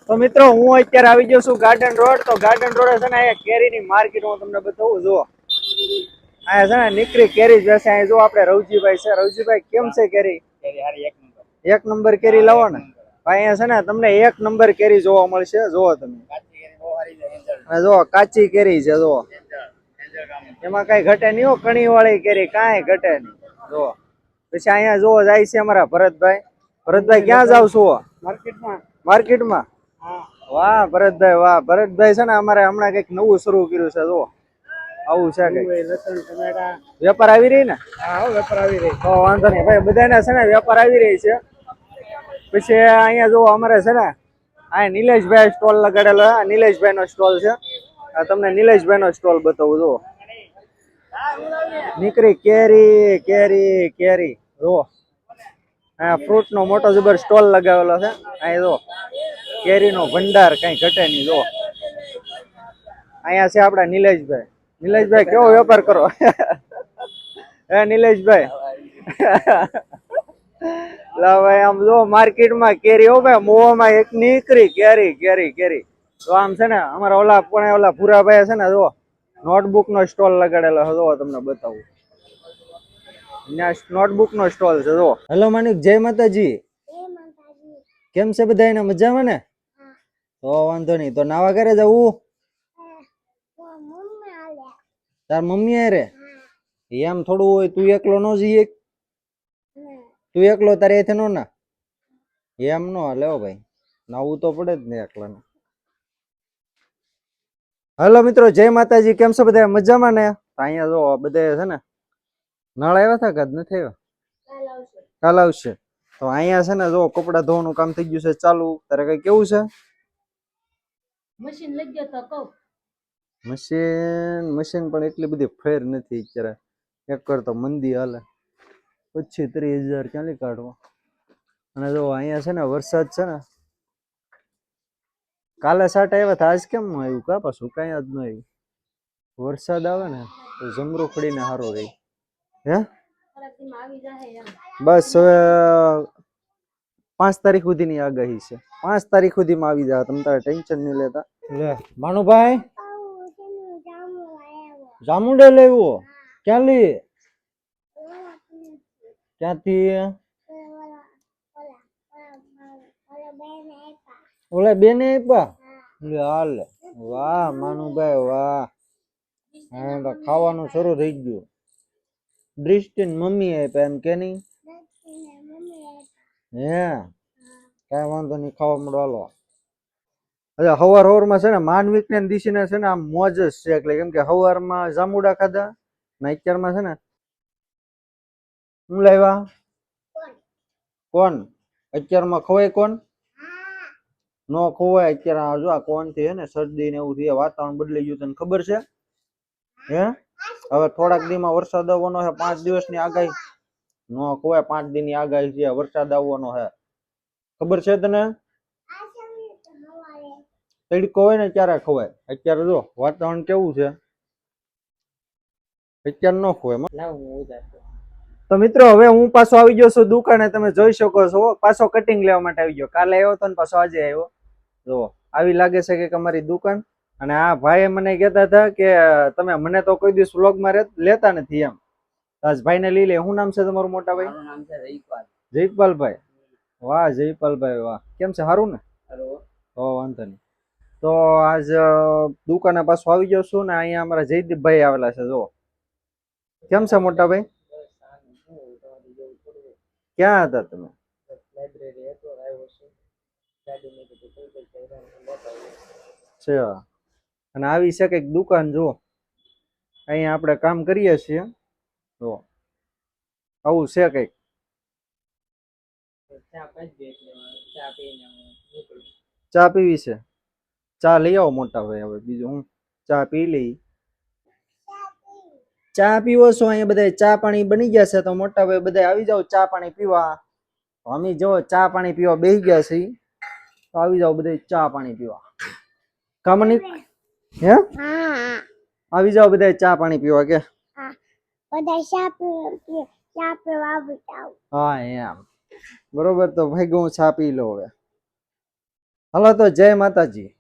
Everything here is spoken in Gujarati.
તો મિત્રો હું અત્યારે આવી ગયો છું ગાર્ડન રોડ. તો ગાર્ડન રોડ છે ને અહીંયા કેરીની માર્કેટ હું તમને બતાવું. જો અહીંયા છે ને નીકળી કેરી જ વેચે. અહીંયા જો આપણે રવજીભાઈ છે. રવજીભાઈ કેમ છે કેરી? એક નંબર કેરી લાવો ને ભાઈ. અહીંયા છે ને તમને એક નંબર કેરી જોવા મળશે. જોવો તમે, અને જો કાચી કેરી છે. જો એમાં કઈ ઘટે નહીં હો. કણી વાળી કેરી કાંઈ ઘટે નહીં. જો પછી અહીંયા જોવો જાય છે અમારા ભરતભાઈ. ભરતભાઈ ક્યાં જાવ છો? માર્કેટમાં. વાહ ભરતભાઈ વાહ. ભરતભાઈ છે ને અમારે હમણાં કઈક નવું શરૂ કર્યું છે. જો આવું છે કઈક. વેપાર આવી રહી ને? વેપાર આવી રહી. તો વાંધો નહીં ભાઈ, બધાને છે ને વેપાર આવી રહી છે. પછી અહીંયા જો અમારે છે ને અહીંયા નિલેશભાઈ સ્ટોલ લગાડેલો. નિલેશભાઈ નો સ્ટોલ છે. તમને નિલેશભાઈ નો સ્ટોલ બતાવું. જો નીકળી કેરી કેરી કેરી. જો અહીંયા ફ્રૂટ નો મોટો જબર સ્ટોલ લગાવેલો છે. અહીંયા જો કેરીનો ભંડાર કઈ ઘટે નહીં. જો અહીંયા છે આપડા નિલેશભાઈ. નિલેશભાઈ કેવો વેપાર કરો? હે નિલેશભાઈ? લા ભાઈ આમ જો માર્કેટમાં કેરી હો ભાઈ, મોવામાં એક નીકળી કેરી કેરી કેરી. તો આમ છે ને અમારા ઓલા પણ ઓલા ભૂરાભાઈ છે ને, જો નોટબુક નો સ્ટોલ લગાડેલો છે. જો તમને બતાવું, નોટબુક નો સ્ટોલ છે. જો હેલો માનિક, જય માતાજી. કેમ છે બધા? એને મજામાં ને? તો વાંધો નહીં. તો નાવા ઘરે જવું? તાર મમ્મી અરે એમ થોડું હોય. તું એકલો નો જઈએ? તું એકલો તારે એથી નો ના? એમ નો લેવો ભાઈ, નાવું તો પડે જ ને એકલાને. હેલો મિત્રો, જય માતાજી. કેમ છો બધા? મજામાં ને? અહીંયા જો બધા છે ને નળ આવ્યા હતા કે નથી આવ્યા? કાલ આવશે. તો અહીંયા છે ને જો કપડા ધોવાનું કામ થઈ ગયું છે ચાલુ. તારે કઈ કેવું છે? મશીન લઈ ગયો તો કહું. મશીન પણ એટલી બધી ફેર નથી અત્યારે. એક કરતો મંદી હાલે, પછી 30,000 ક્યાંથી કાઢવા. અને જો અહીંયા છે ને વરસાદ છે ને, કાલે સાટ આવ્યા હતા, આજ કેમ આવ્યું કા પાછું? કઈ જ ન આવ્યું. વરસાદ આવે ને તો જમરૂ પડીને સારું રહી. હે બસ હવે 5 તારીખ સુધીની આગાહી છે. 5 તારીખ સુધીમાં આવી જાય. તમે તારે ટેન્શન નહીં લેતા. લે ભાનુભાઈ, જામુંડે લેવું? ક્યાં લી? ક્યાંથી? ઓલા બેને આપ્યા? લે હાલ. વાહ માનુભાઈ વાહ. હા તો ખાવાનું શરૂ થઈ ગયું. દ્રિષ્ટિન મમ્મી આપ્યા એમ કે નહીં? હે કઈ વાંધો નહીં, ખાવા મળો હાલો. અરે હવારમાં છે ને માનવીક ને દિશીને છે ને આમ મોજ જ છે. એટલે કેમ કે હવારમાં જામુડા ખાધા ને અત્યારમાં છે ને હું લાવ્યા. કોણ અત્યારમાં ખવાય? કોણ નો ખવાય અત્યારે. જો આ કોણ થી હે ને શરદી ને એવું થયા. વાતાવરણ બદલાઈ ગયું, તને ખબર છે? હે હવે થોડાક દી માં વરસાદ આવવાનો છે. 5 દિવસની આગાહી. નો ખવાય. 5 દી ની આગાહી છે. વરસાદ આવવાનો છે, ખબર છે તને? તડકો હોય ને ત્યારે ખવાય. અત્યારે જો વાતાવરણ કેવું છે, અત્યારે ન ખવાય. તો મિત્રો હવે હું પાછો આવી ગયો છું દુકાને. તમે જોઈ શકો છો પાછો કટિંગ લેવા માટે આવી ગયો. કાલે આવ્યો હતો ને પાછો આજે આવ્યો. જો આવી લાગે છે કે અમારી દુકાન. અને આ ભાઈ મને કહેતા હતા કે તમે મને તો કોઈ દિવસ વ્લોગમાં લેતા નથી એમ. આજ ભાઈ ને લઈ લે. શું નામ છે તમારું મોટા ભાઈ? મારું નામ છે જયપાલ. જયપાલભાઈ વાહ. જયપાલભાઈ વાહ. કેમ છે? સારું ને? તો વાંધો નહીં. તો આજ દુકાને પાછો આવી ગયો છું ને અહીંયા અમારા જયદીપભાઈ આવેલા છે. જો કેમ છે મોટા ભાઈ? ક્યાં હતા તમે? અને આવી છે કઈક દુકાન. જો અહીંયા આપણે કામ કરીએ છીએ. જો આવું છે કઈક. ચા પીવી છે? ચા લઈ આવો મોટા ભાઈ. હવે બીજું હું ચા પી લઈ. ચા પીવો છો? અહીંયા બધા ચા પાણી બની ગયા છે. તો મોટા ભાઈ બધા આવી જાવ ચા પાણી પીવા. અમે જો ચા પાણી પીવા બેસી ગયા છે. તો આવી જાવ બધા ચા પાણી પીવા. કામની હે આવી જાવ બધા ચા પાણી પીવા. કે હા એમ બરોબર. તો ભાઈ હું ચા પી લો હવે. હાલો તો જય માતાજી.